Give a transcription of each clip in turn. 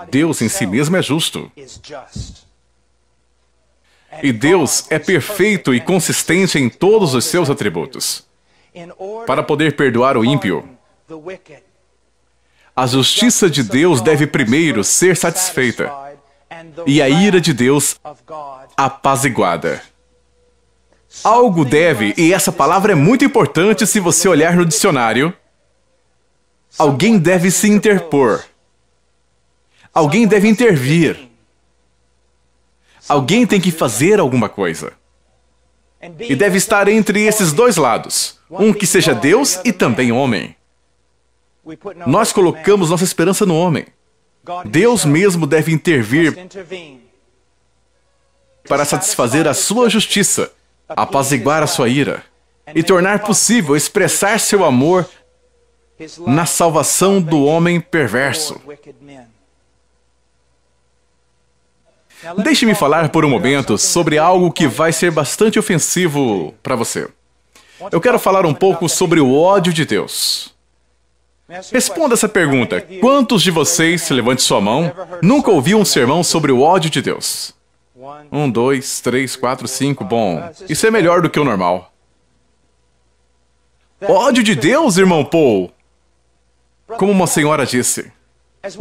Deus em si mesmo é justo. E Deus é perfeito e consistente em todos os seus atributos. Para poder perdoar o ímpio, a justiça de Deus deve primeiro ser satisfeita e a ira de Deus apaziguada. Algo deve, e essa palavra é muito importante se você olhar no dicionário, alguém deve se interpor. Alguém deve intervir. Alguém tem que fazer alguma coisa. E deve estar entre esses dois lados. Um que seja Deus e também homem. Nós colocamos nossa esperança no homem. Deus mesmo deve intervir para satisfazer a sua justiça, apaziguar a sua ira e tornar possível expressar seu amor na salvação do homem perverso. Deixe-me falar por um momento sobre algo que vai ser bastante ofensivo para você. Eu quero falar um pouco sobre o ódio de Deus. Responda essa pergunta. Quantos de vocês, levante sua mão, nunca ouviu um sermão sobre o ódio de Deus? 1, 2, 3, 4, 5. Bom, isso é melhor do que o normal. Ódio de Deus, irmão Paul? Como uma senhora disse,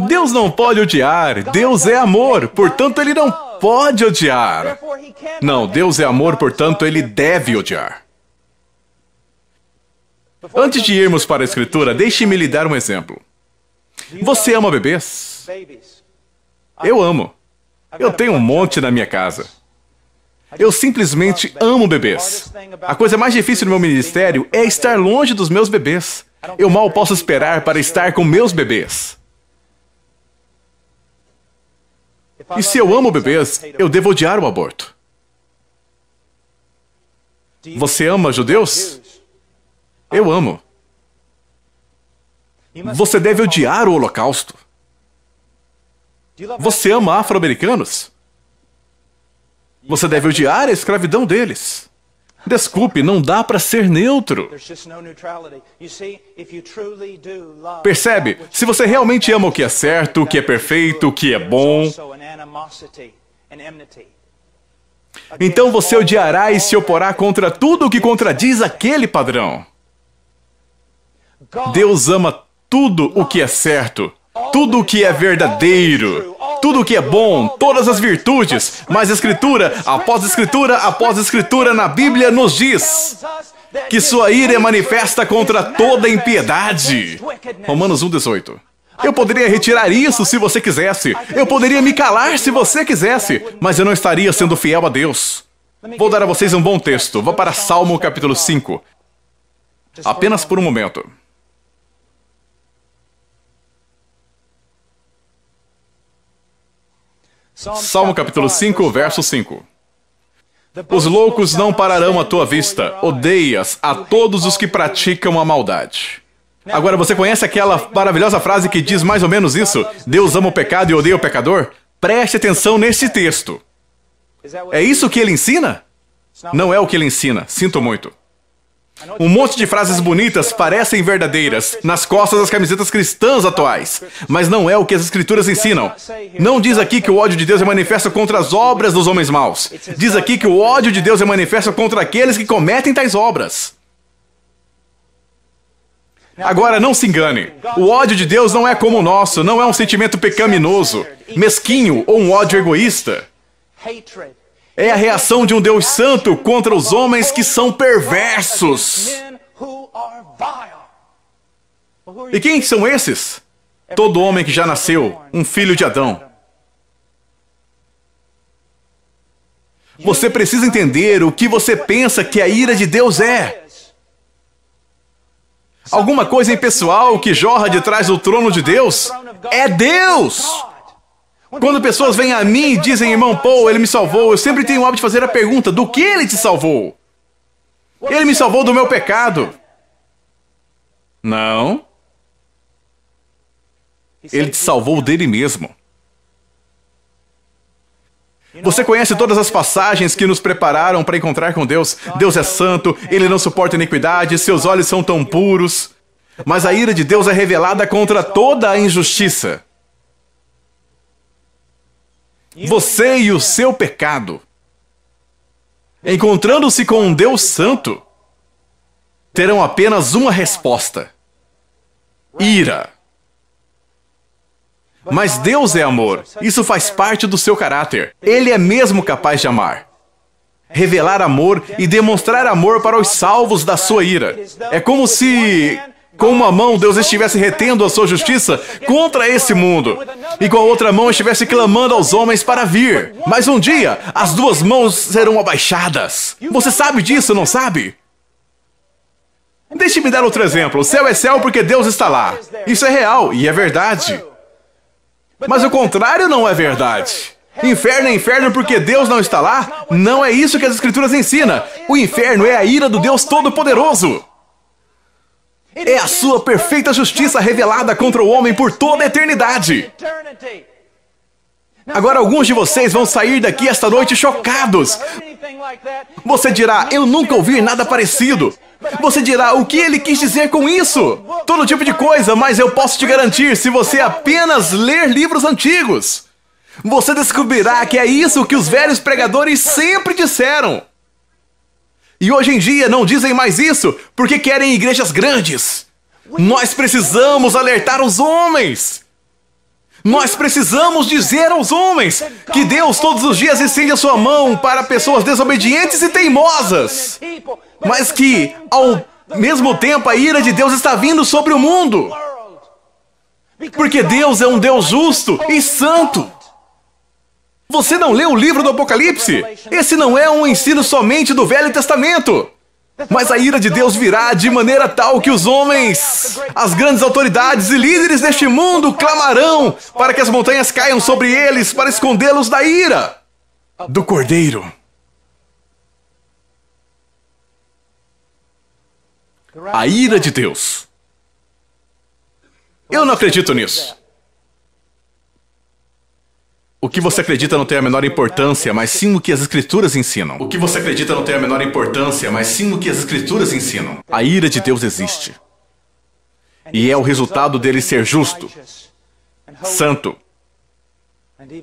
Deus não pode odiar, Deus é amor, portanto ele não pode odiar. Não, Deus é amor, portanto ele deve odiar. Antes de irmos para a Escritura, deixe-me lhe dar um exemplo. Você ama bebês? Eu amo. Eu tenho um monte na minha casa. Eu simplesmente amo bebês. A coisa mais difícil no meu ministério é estar longe dos meus bebês. Eu mal posso esperar para estar com meus bebês. E se eu amo bebês, eu devo odiar o aborto. Você ama judeus? Eu amo. Você deve odiar o Holocausto. Você ama afro-americanos? Você deve odiar a escravidão deles. Desculpe, não dá para ser neutro. Percebe? Se você realmente ama o que é certo, o que é perfeito, o que é bom, então você odiará e se oporá contra tudo o que contradiz aquele padrão. Deus ama tudo o que é certo, tudo o que é verdadeiro, tudo o que é bom, todas as virtudes, mas Escritura após Escritura na Bíblia nos diz que sua ira é manifesta contra toda impiedade. Romanos 1,18. Eu poderia retirar isso se você quisesse. Eu poderia me calar se você quisesse, mas eu não estaria sendo fiel a Deus. Vou dar a vocês um bom texto. Vá para Salmo capítulo 5. Apenas por um momento. Salmo capítulo 5, verso 5. Os loucos não pararão à tua vista, odeias a todos os que praticam a maldade. Agora, você conhece aquela maravilhosa frase que diz mais ou menos isso? Deus ama o pecado e odeia o pecador? Preste atenção nesse texto. É isso que ele ensina? Não é o que ele ensina, sinto muito. Um monte de frases bonitas parecem verdadeiras nas costas das camisetas cristãs atuais, mas não é o que as Escrituras ensinam. Não diz aqui que o ódio de Deus é manifesto contra as obras dos homens maus. Diz aqui que o ódio de Deus é manifesto contra aqueles que cometem tais obras. Agora, não se engane. O ódio de Deus não é como o nosso, não é um sentimento pecaminoso, mesquinho ou um ódio egoísta. É a reação de um Deus santo contra os homens que são perversos. E quem são esses? Todo homem que já nasceu, um filho de Adão. Você precisa entender o que você pensa que a ira de Deus é. Alguma coisa impessoal que jorra de trás do trono de Deus? É Deus! Quando pessoas vêm a mim e dizem, irmão Paul, ele me salvou, eu sempre tenho o hábito de fazer a pergunta, do que ele te salvou? Ele me salvou do meu pecado. Não. Ele te salvou dele mesmo. Você conhece todas as passagens que nos prepararam para encontrar com Deus. Deus é santo, ele não suporta iniquidade, seus olhos são tão puros. Mas a ira de Deus é revelada contra toda a injustiça. Você e o seu pecado, encontrando-se com um Deus santo, terão apenas uma resposta: ira. Mas Deus é amor. Isso faz parte do seu caráter. Ele é mesmo capaz de amar, revelar amor e demonstrar amor para os salvos da sua ira. É como se, com uma mão, Deus estivesse retendo a sua justiça contra esse mundo, e com a outra mão estivesse clamando aos homens para vir. Mas um dia, as duas mãos serão abaixadas. Você sabe disso, não sabe? Deixe-me dar outro exemplo. O céu é céu porque Deus está lá. Isso é real e é verdade. Mas o contrário não é verdade. Inferno é inferno porque Deus não está lá? Não é isso que as Escrituras ensinam. O inferno é a ira do Deus Todo-Poderoso. É a sua perfeita justiça revelada contra o homem por toda a eternidade. Agora alguns de vocês vão sair daqui esta noite chocados. Você dirá, eu nunca ouvi nada parecido. Você dirá, o que ele quis dizer com isso? Todo tipo de coisa, mas eu posso te garantir, se você apenas ler livros antigos, você descobrirá que é isso que os velhos pregadores sempre disseram. E hoje em dia não dizem mais isso, porque querem igrejas grandes. Nós precisamos alertar os homens. Nós precisamos dizer aos homens que Deus todos os dias estende a sua mão para pessoas desobedientes e teimosas, mas que, ao mesmo tempo, a ira de Deus está vindo sobre o mundo. Porque Deus é um Deus justo e santo. Você não leu o livro do Apocalipse? Esse não é um ensino somente do Velho Testamento. Mas a ira de Deus virá de maneira tal que os homens, as grandes autoridades e líderes deste mundo clamarão para que as montanhas caiam sobre eles para escondê-los da ira do Cordeiro. A ira de Deus. Eu não acredito nisso. O que você acredita não tem a menor importância, mas sim o que as Escrituras ensinam. O que você acredita não tem a menor importância, mas sim o que as Escrituras ensinam. A ira de Deus existe. E é o resultado dele ser justo, santo,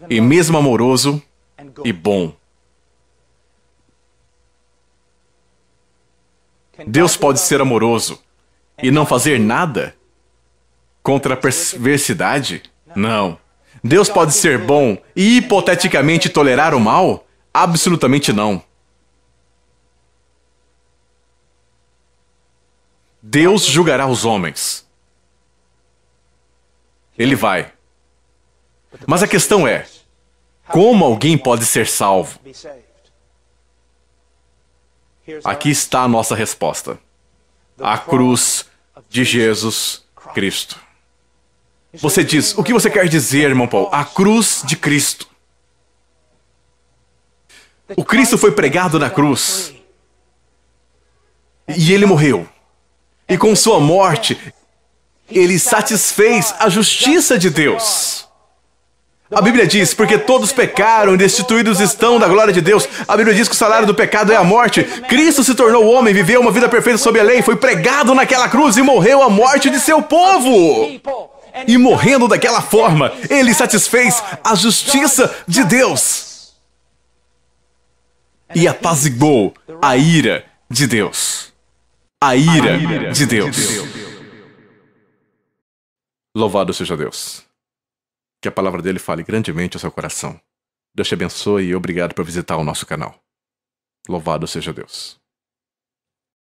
e mesmo amoroso e bom. Deus pode ser amoroso e não fazer nada contra a perversidade? Não. Deus pode ser bom e hipoteticamente tolerar o mal? Absolutamente não. Deus julgará os homens. Ele vai. Mas a questão é, como alguém pode ser salvo? Aqui está a nossa resposta. A cruz de Jesus Cristo. Você diz, o que você quer dizer, irmão Paul? A cruz de Cristo. O Cristo foi pregado na cruz. E ele morreu. E com sua morte, ele satisfez a justiça de Deus. A Bíblia diz, porque todos pecaram e destituídos estão da glória de Deus. A Bíblia diz que o salário do pecado é a morte. Cristo se tornou homem, viveu uma vida perfeita sob a lei, foi pregado naquela cruz e morreu a morte de seu povo. E morrendo daquela forma, ele satisfez a justiça de Deus. E apaziguou a ira de Deus. A ira de Deus. Louvado seja Deus. Que a palavra dele fale grandemente ao seu coração. Deus te abençoe e obrigado por visitar o nosso canal. Louvado seja Deus.